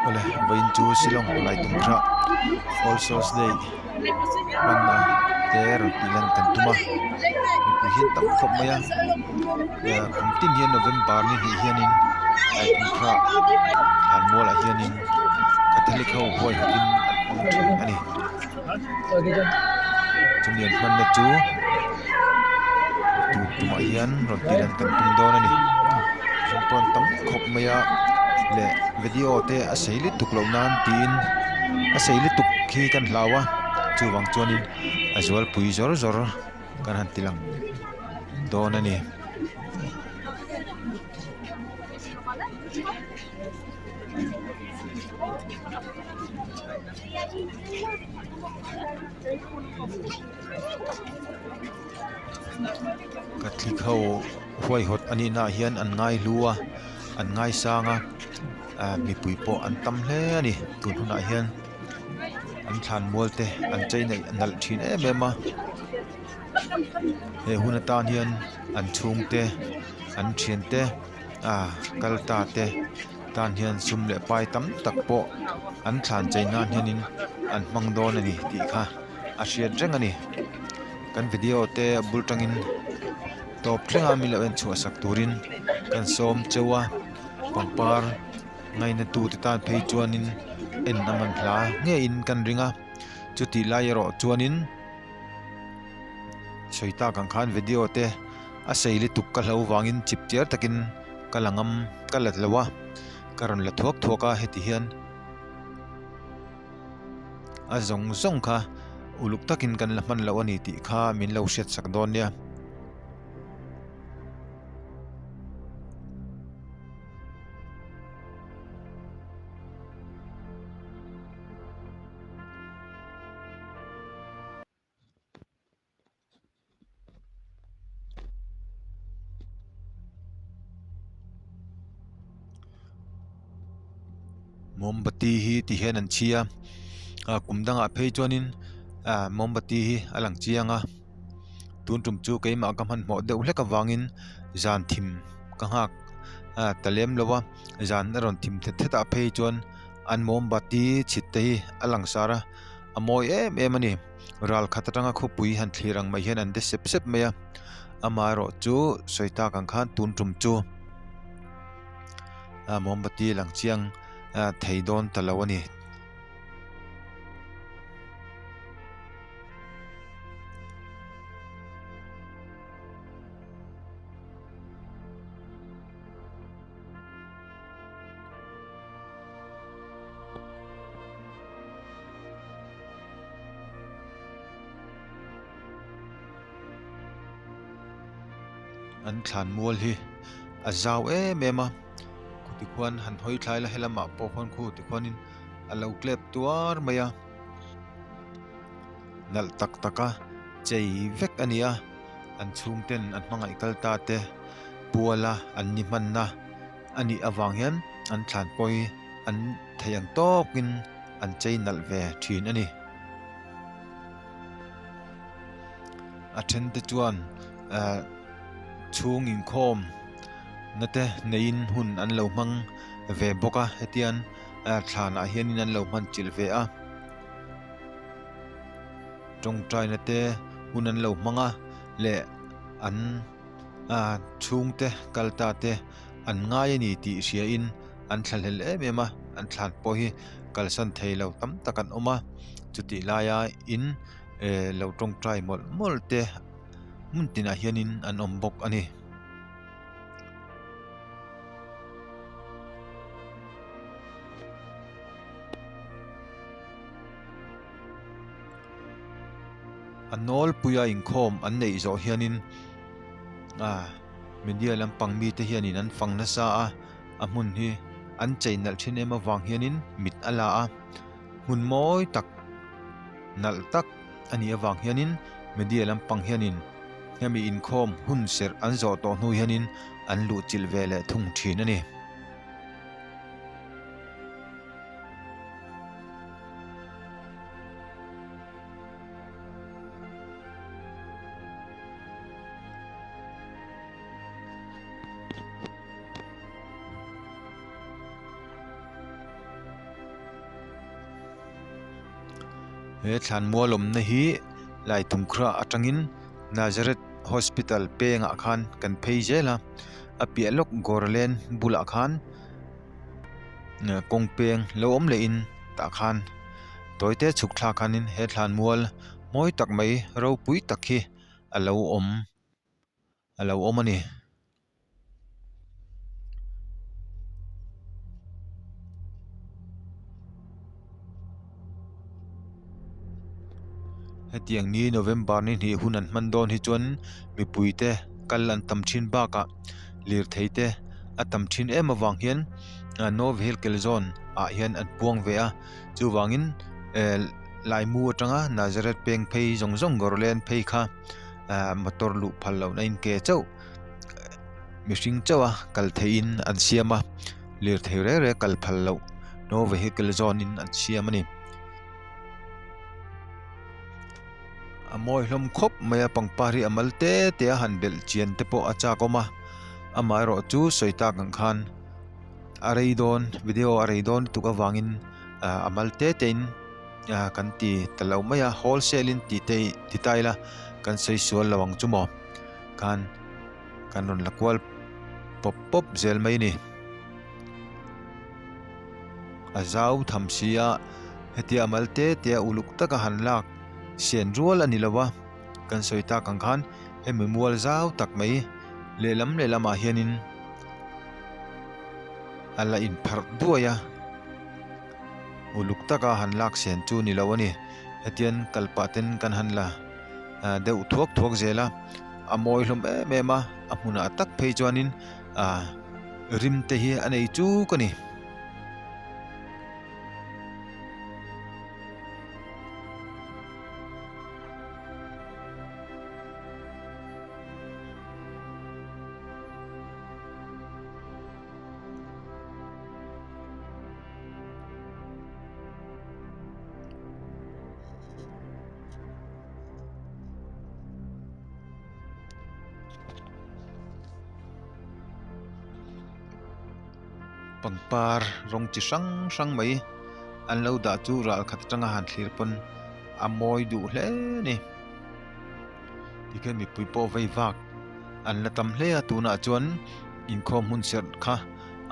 ole vain chu silong lai tum kha All Souls Day manna ter tilan kan tuma mi pu hin tam khop maya kum tin hian November ni hi hianin lai tum kha han mola hianin Catholic ho hoi hotin an hmang thin ani chumian manna chu tu tuma hian ron tilan kan tum don ani pon tam khop maya le video te a seili tuklo nan tin a seili tuk khi kan hlawa chuwang chuanin a zual pui zor zor kan han tilang don ani Catholic ho huai hot ani na hian an ngai lua an ngai sanga mi pui po an tam hle ani tun huna hian an thlan mualte an chei nei nal thin emema he huna tan hian an chung te an thian te kalta te tan hian sum le pai tam tak po an thlan chei nan hianin an hmang don ani ti kha a hriat reng ani kan video te bultangin top thlenga mi lo en chu sak turin kan som chewa pangpar ngai na tu te tan phei chuanin en naman hla nge in kan ringa chuti lai ro chuanin soita kan khan video te a seili tuk ka hlo wangin chip tiar takin kalangam kalat lawa karon la thuak thuaka heti hian a zong zong kha uluk takin kan la man lo ani ti kha min lo shet sak don nia mombati hi ti hian an chia kumdanga phei chuanin mombati hi alang chianga tun tum chu keima kam han mo deuh hleka wangin zan thim ka hak talem lowa zan ron thim the theta phei chuan an mombati chitte hi alang sara amoi em ani ral khatanga khopui han thlirang mai hian an de sep sep maya amaro chu soita kan khan tun tum chu mombati lang chiang theidon talawani an thlan mual hi a zau mema ti khuan han hoi thlai la helama po khon khu ti khuanin alo klep tuar maya nal tak taka chei vek ania an chung ten an hmangai kalta te puala an ni manna ani awang hian an thlan poi an theiang tokin an chei nal ve thin ani a then te chuan chung in khom nate nein hun an lo mang ve boka hetian thlana hianin an lo man chil ve a tong trai nate hun an lo manga le an chung te kalta te an ngai ani ti sia in an thlal emema an thlan po hi kalsan theilo tam takan oma chuti laya in lo tong trai mol mol te muntina hianin an ombok ani anol puya in khom an nei zo hianin media lampang mi te hianin an fangna sa a mun hi an cheinal thin ema wang hianin mit ala a mun moi tak nal tak ani awang hianin media lampang hianin hemi in khom hun ser an zo to hnu hianin an lu chil vele thung thin ani he thlan mualom na hi lai thumkhra atangin Nazareth Hospital penga khan kan phei zela apialok gorlen bula khan kongpeng lo om le in ta khan toite chukthla khanin he thlan mual moi tak mai ro pui takhi alo om ani hetiang ni November ni hi hunan mandon hi chuan mi puite kal an tam thin ba ka lir theite atam thin em awang hian no vehicle zone a hian an puang ve a chu wangin lai mu atanga Nazareth peng phei zong gorlen phei kha motor lu phal lo na in ke chau mihring chawa kal thein an siama lir thei re kal phal lo no vehicle zone in an siam ani amoi hlom khop maya pangpari amalte te hanbel chian te po acha koma amai ro chu soita kang khan areidon video areidon tuka wangin amalte tein kan ti talo maya wholesale in ti te ti taila kan sei sual lawang chumo kan ron lakwal pop zel mai ni azau thamsia heti amalte te uluk taka hanlak sian rual ani lawa kan soita kang khan he memual zau tak mai lelam a hianin ala in phar duaya uluk taka hanlak sian chu ni lawani hetian kalpaten kan hanla deu thuak zela amoi hlom mema amuna tak phei chuanin rim te hi anei chu kani pangpar rong chi sang mai an lo da chu ral khat tanga han thlir pon amoi du hle ni tiken mi pui po vei vak an la tam hle a tuna chuan in khom hun ser kha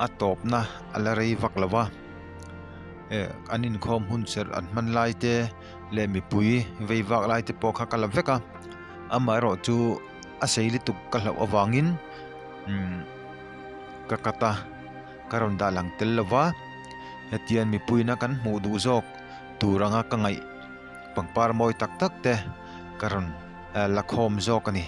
a top na ala rei vak lawa an in khom hun ser an man lai te le mi pui vei vak lai te po kha kala veka amai ro chu a seili tuk ka hlo awangin kakata karon dalang tel lawa hetian mi puina kan mu du zok turanga kangai pangpar moi tak te karon lakhom zok ani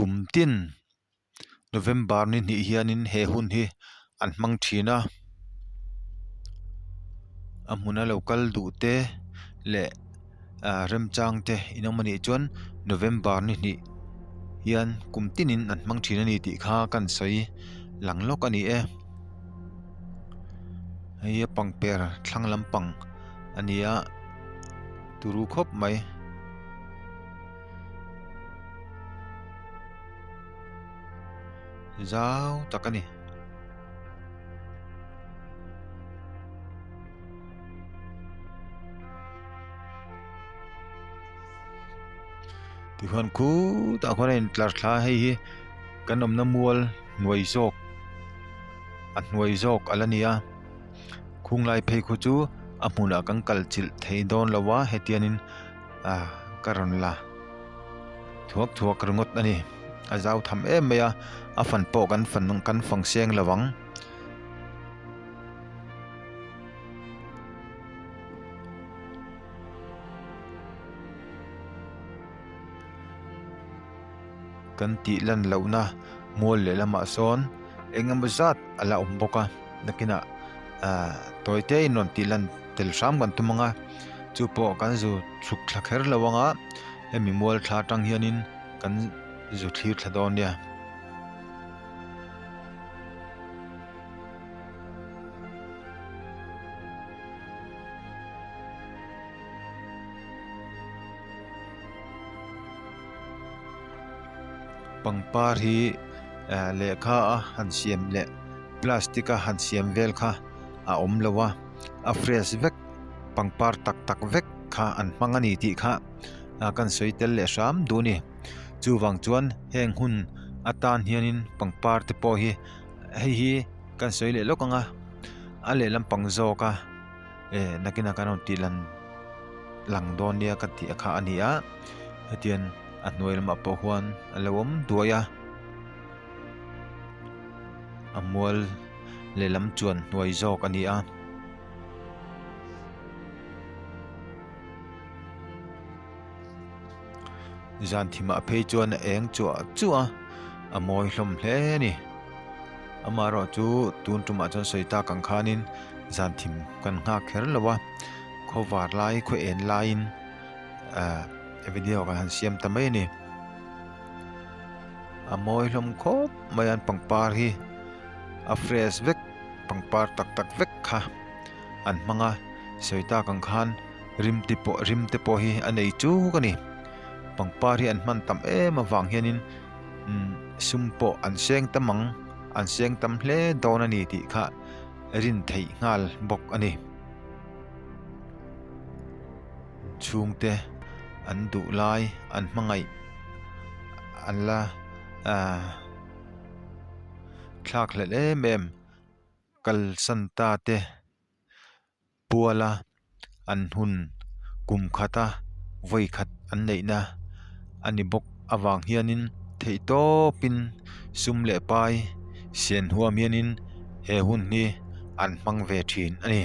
kumtin November ni ni hianin he hun hi an hmang thina amuna local du te le remchang te inamani chuan November ni ni hian kumtinin an hmang thina ni ti kha kan sei langlok ani hei pangper thlang lampang ania turu khop mai zau takani tihuan ku ta khona in tlar thla hei kanom na mual nuai zok at nuai zok alania khunglai phei khu chu amuna kangkal chil thei don lawa hetianin karon la thuak ringot ani azau tham meya afan po kan fang seng lawang kan ti lan launa mol le lama son engam zat ala umboka nakina toy te in non tilan tel sam kan tumanga chu po kan zu chuk thakher lawanga hemi mual thla tang hianin kan zu thlir thladon nia pangpar hi lekha han siam le plastica han siam vel kha a om lawa a fresh vek pangpar tak tak vek kha an hmangani ti kha kan soitel le sam du ni chu wang chuan heng hun atan hianin pangpar te po hi hi kan soi le lokanga a le lam pangzo ka nakina kanon tilan lang don nia ka ti kha ania hetian a hnuai lama po huan alawom duaya amual le lam chuan hnuai zawk ania zan thima phei chuan eng chua amoi hlom hle ni amaro chu tun tuma chuan soita kang khanin zan thim kan nga kher lawa khowar lai kho en lain video kan han siam tamai ni amoi hlom khop mayan pangpar hi a fresh vek pangpar tak tak vek kha an manga soita kang khan rim te po hi anei chu kani pangpar hi an man tam awang hianin sumpo an seng tam hle don ani ti kha rin thei ngal bok ani chungte an du lai an mangai an la thlak le mem kal santa te puala an hun kum khata voi khat an nei na ani bok awang hianin thei to pin sum le pai sian huam hianin he hun ni an hmang ve thin ani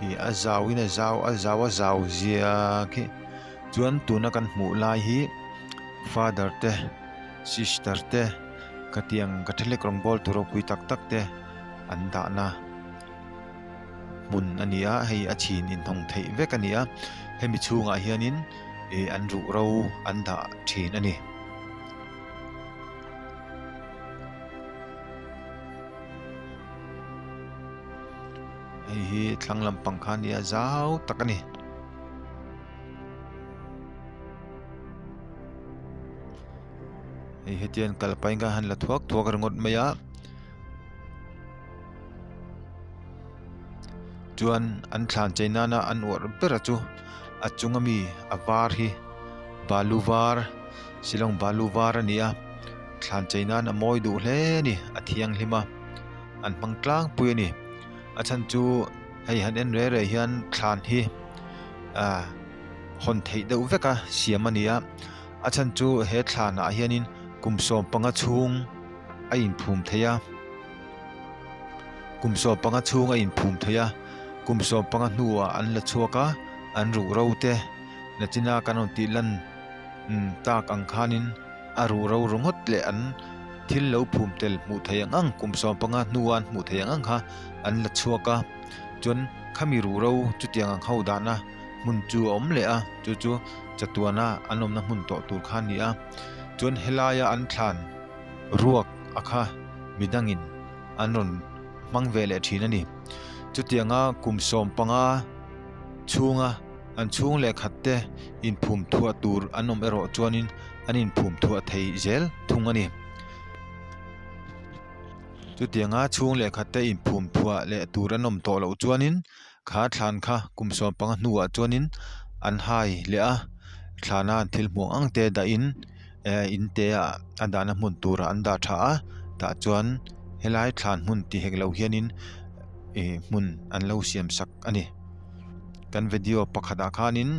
khi azawin azaw zia khi chuan tuna kan hmu lai hi father te sister te katiang catholic rongbol turo pui tak tak te an da na mun ania hei a chin in hong thei vek ania hemi chunga hianin an ru ro an da thin ani hi thanglam pangkha nia zau takani hi hetian kalpainga han la thuak rangot maya chuan an thlan cheinana an or bera chu achungami avar hi baluvar silong baluvar ania thlan cheinan amoi du hle ni athiang hlima an mangtlang pui ni achan chu hei han en re hian thlan hi hon thei deuh veka siam ania achan chu he thlan a hianin kumsom panga chung a in phum theia kumsom panga chung a in phum theia kumsom panga hnuwa an la chuaka an ru ro te nachina kanon ti lan tak ang khanin a ru ro rongot le an thil lo phum tel mu theiang ang kumsom panga hnuwan mu theiang ang kha an la chuaka chun khami ru ro chutiang ang ho dana mun chu om le a chu chatuana anom na mun to tur khan ni a chun helaya an thlan ruak akha midangin anon mangvele thina ni chutianga kumsom panga chunga an chung le khatte in phum thua tur anom ero chuanin anin phum thua thei zel thungani chutianga chung le khatte in phum thua le tur anom to lo chuanin kha thlan kha kumsom panga hnuwa chuanin an hai le a thlana thil mu angte da in te a andana mun tura anda tha a ta chuan helai thlan mun ti hek lo hianin mun an lo siam sak ani kan video pakhada khanin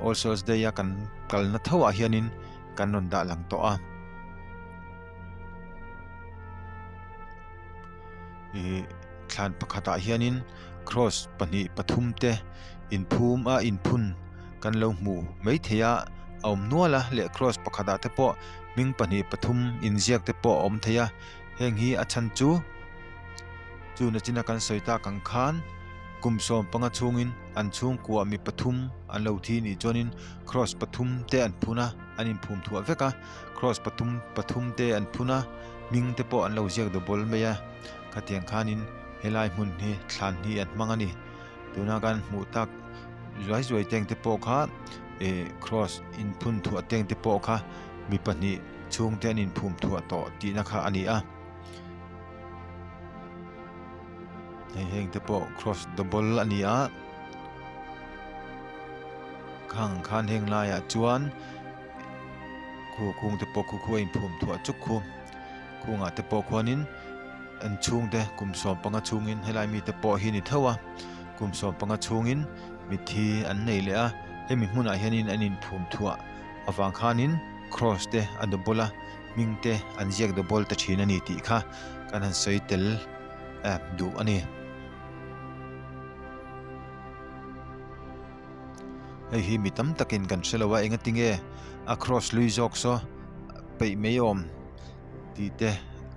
all souls day ya kan kalna thawa hianin kan non da lang to a thlan pakhata hianin cross pani pathum te in phum a in phun kan lo mu mai theya om nuala le cross pakhada te po ming pani pathum in ziak te po om theya heng hi achan chu na china kan soita kang khan kumsom panga chungin an chung kwa mi pathum an lo thi ni chonin cross pathum te an phuna anin phum thua veka cross pathum te an phuna ming te po an lo ziak do bol meya khatiang khanin helai mun hi thlan hi an mangani tuna kan mu tak zoi teng te po kha cross in phun thua teng te po kha mi pani chung te anin phum thua to ti na kha ani a heng te po cross double ania khan heng la ya chuan khung te po khu in phum thua chuk khunga te po khwanin an chung te kumsom panga chungin helai mi te po hi ni thawa kumsom panga chungin mi thi an nei le a hemi hmuna hianin anin phum thua awang khanin cross te an double ming te an ziak double ta thina ni ti kha kan han soitel du ani hi mi tam takin kan selawa enga tinge across lui jok so pei meyom ti te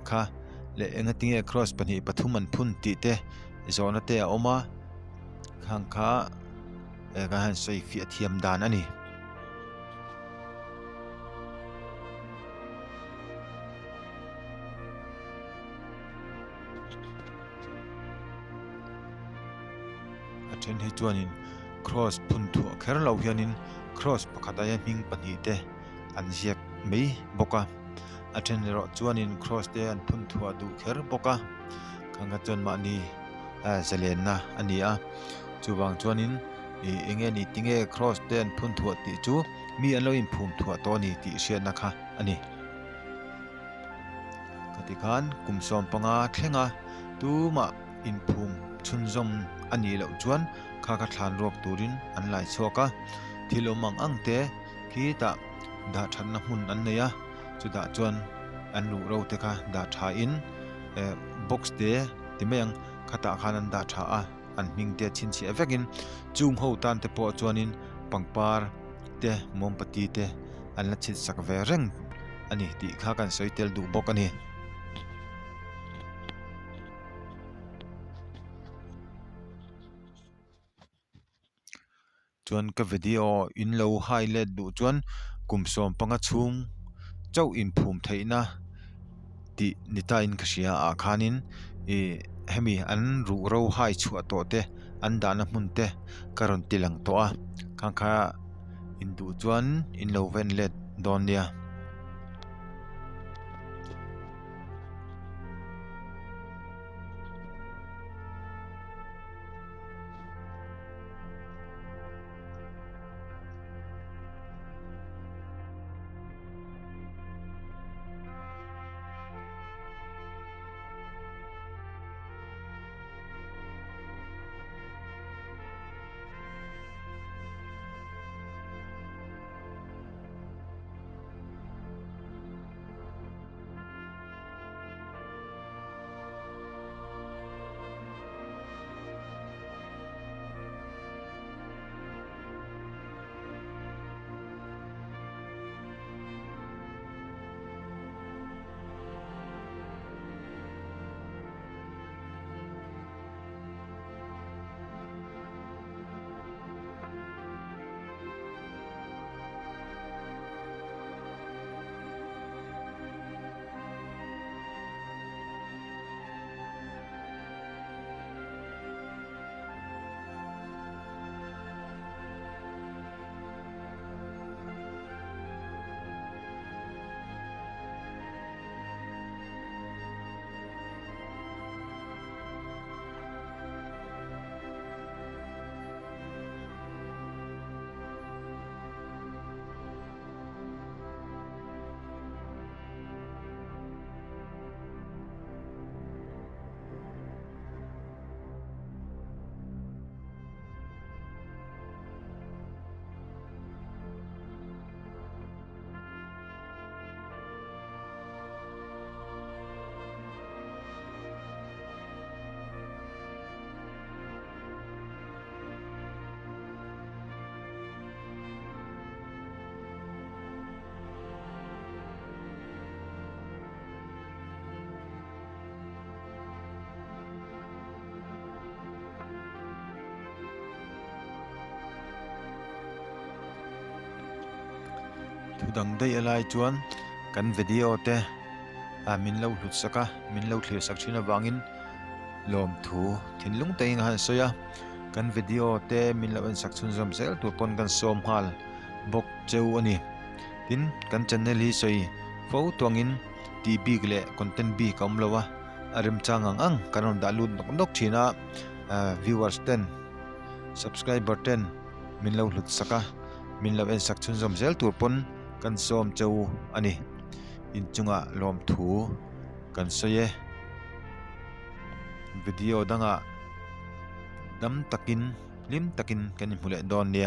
kha le enga tinge cross pani pathum an phun ti te zona te a oma khang kha ga han sei fi athiam dan ani athen hi chuanin cross phun thu kher lo hianin cross pakhataya ming pani te an ziak mei boka athen ro chuanin cross te an phun thua du kher boka khanga chon ma ni zalen na ania chuwang chuanin enge ni tinge cross te an phun thua ti chu mi an lo in phum thua to ni ti hriat na kha ani katikan kumsom panga thlenga tuma in phum chunzom ani lo chuan kha thlan rok turin an lai choka thilomang angte khi ta da thanna hun an neya chuda chuan an lu ro te kha da tha in box te timeng khata khan an da tha a an ming te chin chi avekin chung ho tan te po chuanin pangpar te mompati te an la chit sak ve reng ani ti kha kan soitel du bok ani chuan ka video in lo highlight du chuan kumsom panga chung chau in phum theina ti nita in khashia a khanin hemi an ru ro hai chu to te an dana hmun te karon tilang to a kha in du chuan in lo ven let don nia thudang dei alai chuan kan video te min lo hlut saka min lo thlir sak thina wangin lom thu thinlung te inga han soya kan video te min lo en sak chun zom zel tu pon kan som hal bok cheu ani tin kan channel hi soi fo tuangin tv gle content bi kam lowa arim changang ang kanon dalun nok nok thina viewers 10 subscriber 10 min lo hlut saka min lo en sak chun zom zel tu pon kan som cheu ani in chunga lom thu kan soye video danga dam takin lim takin kan hmule don nia